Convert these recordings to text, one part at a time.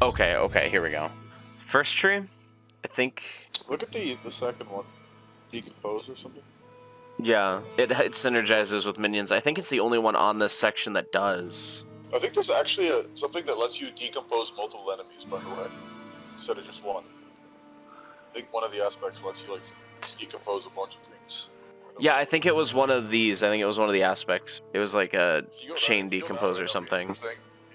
Okay, here we go. First tree, I think... Look at the second one. Decompose or something? Yeah, it synergizes with minions. I think it's the only one on this section that does. I think there's actually something that lets you decompose multiple enemies, by the way, instead of just one. I think one of the aspects lets you, like, decompose a bunch of things. Yeah, I think it was one of these. I think it was one of the aspects. It was like a chain decompose or something. You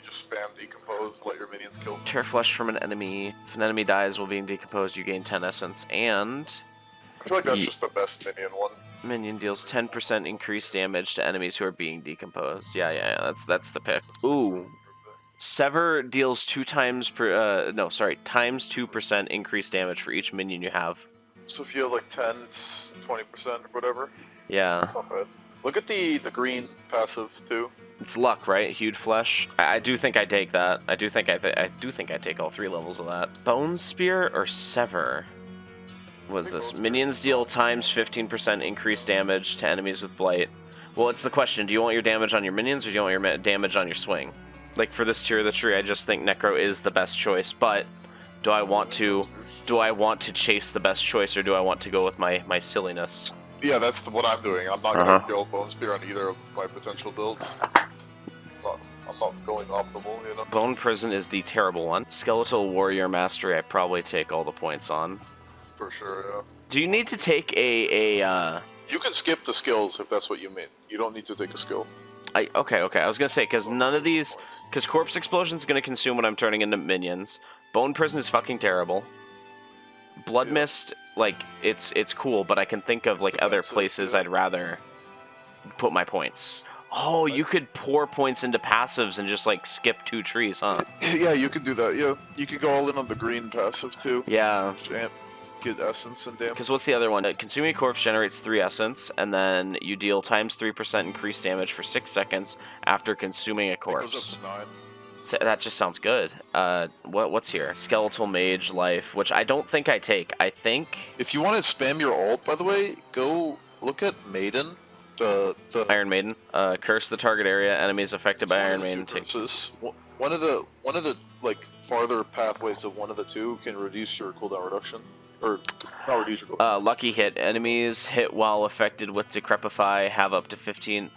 just spam decompose, let your minions kill. Tear flesh from an enemy. If an enemy dies while being decomposed, you gain 10 essence. And... I feel like that's just the best minion one. Minion deals 10% increased damage to enemies who are being decomposed. Yeah, that's the pick. Ooh. Sever deals times 2% increased damage for each minion you have. So if you have like 10, 20% or whatever. Yeah. That's not bad. Look at the green passive too. It's luck, right? Hued flesh. I do think I take that. I do think I take all 3 levels of that. Bone spear or sever? What is this? Minions deal times 15% increased damage to enemies with blight. Well, it's the question. Do you want your damage on your minions or do you want your damage on your swing? Like for this tier of the tree, I just think Necro is the best choice. But do I want to chase the best choice or do I want to go with my silliness? Yeah, that's what I'm doing. I'm not going to go Bone Spear on either of my potential builds. I'm not going optimal, you know? Bone Prison is the terrible one. Skeletal Warrior Mastery, I probably take all the points on. For sure, yeah. Do you need to take You can skip the skills if that's what you mean. You don't need to take a skill. Okay. I was gonna say, because none of these... Because Corpse Explosion is gonna consume when I'm turning into minions. Bone Prison is fucking terrible. Blood Mist, like, it's cool, but I can think of, like, other places I'd rather put my points. Oh, you could pour points into passives and just, like, skip 2 trees, huh? Yeah, you could do that, yeah. You could go all in on the green passive, too. Yeah. Get essence and damage. Because what's the other one? Consuming a corpse generates 3 essence, and then you deal times 3% increased damage for 6 seconds after consuming a corpse. It goes up to 9. So that just sounds good. What's here? Skeletal Mage Life, which I don't think I take. I think... If you want to spam your ult, by the way, go look at Maiden. The Iron Maiden. Curse the target area. Enemies affected by Iron Maiden take... One of the like farther pathways of one of the two can reduce your cooldown reduction. Or not reduce your cooldown. Lucky Hit. Enemies hit while affected with Decrepify have up to 15%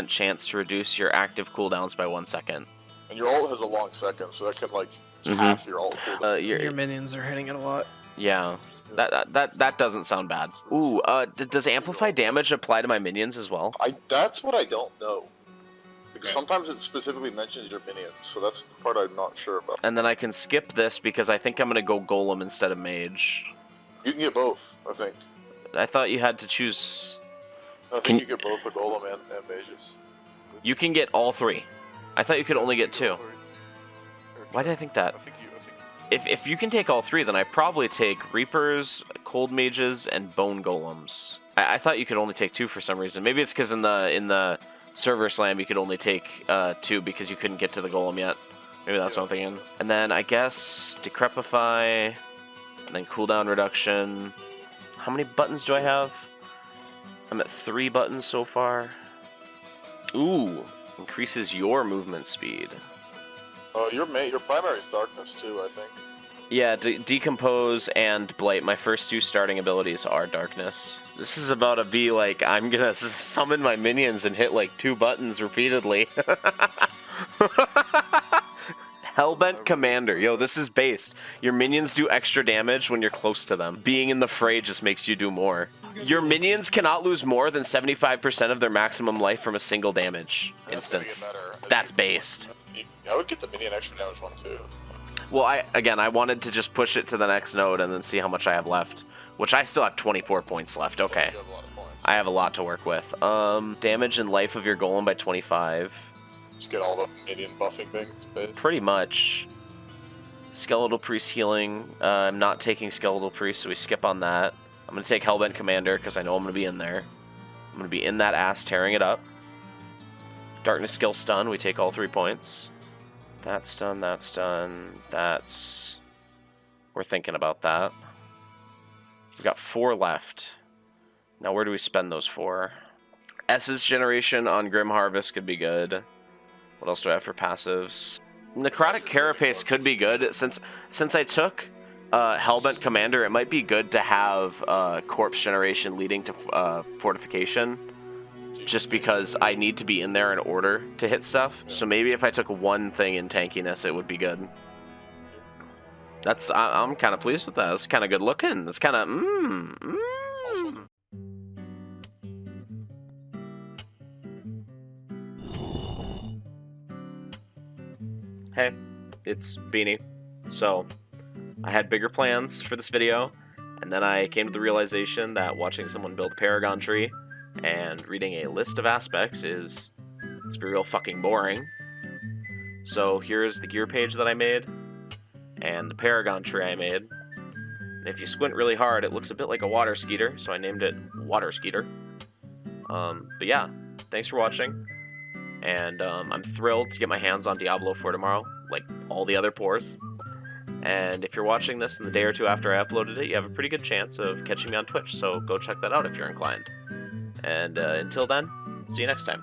chance to reduce your active cooldowns by 1 second. And your ult has a long second, so that can like half your ult cooldown. Your minions are hitting it a lot. Yeah. That doesn't sound bad. Ooh, does Amplify damage apply to my minions as well? That's what I don't know. Because sometimes it specifically mentions your minions, so that's the part I'm not sure about. And then I can skip this because I think I'm going to go Golem instead of Mage. You can get both, I think. I thought you had to choose... I think you get both the Golem and Mages. You can get all 3. I thought you could only get 2. Why did I think that? If you can take all 3, then I probably take Reapers, Cold Mages, and Bone Golems. I thought you could only take 2 for some reason. Maybe it's because in the Server Slam you could only take 2 because you couldn't get to the Golem yet. Maybe that's what I'm thinking. And then I guess Decrepify, and then cooldown reduction. How many buttons do I have? I'm at 3 buttons so far. Ooh, increases your movement speed. Your primary is Darkness too, I think. Yeah, Decompose and Blight. My first 2 starting abilities are Darkness. This is about to be like, I'm gonna summon my minions and hit like 2 buttons repeatedly. Hellbent Commander. Yo, this is based. Your minions do extra damage when you're close to them. Being in the fray just makes you do more. Your minions cannot lose more than 75% of their maximum life from a single damage instance. That's based. I would get the minion extra damage one too. Well, I wanted to just push it to the next node and then see how much I have left. Which I still have 24 points left. Okay. I have a lot to work with. Damage and life of your golem by 25. Just get all the minion buffing things, based. Pretty much. Skeletal Priest healing. I'm not taking Skeletal Priest, so we skip on that. I'm going to take Hellbent Commander because I know I'm going to be in there. I'm going to be in that ass tearing it up. Darkness skill stun. We take all 3 points. That's done, that's done, that's... We're thinking about that. We've got 4 left. Now where do we spend those 4? S's generation on Grim Harvest could be good. What else do I have for passives? Necrotic Carapace could be good. Since I took Hellbent Commander, it might be good to have Corpse Generation leading to Fortification, just because I need to be in there in order to hit stuff. So maybe if I took one thing in tankiness, it would be good. I'm kind of pleased with that. It's kind of good looking. It's kind of Hey, it's Beanie. So, I had bigger plans for this video, and then I came to the realization that watching someone build a Paragon tree and reading a list of aspects it's real fucking boring. So here's the gear page that I made, and the Paragon tree I made. And if you squint really hard, it looks a bit like a water skeeter, so I named it Water Skeeter. But yeah, thanks for watching. And I'm thrilled to get my hands on Diablo for tomorrow, like all the other pours. And if you're watching this in the day or two after I uploaded it, you have a pretty good chance of catching me on Twitch, so go check that out if you're inclined. And until then, see you next time.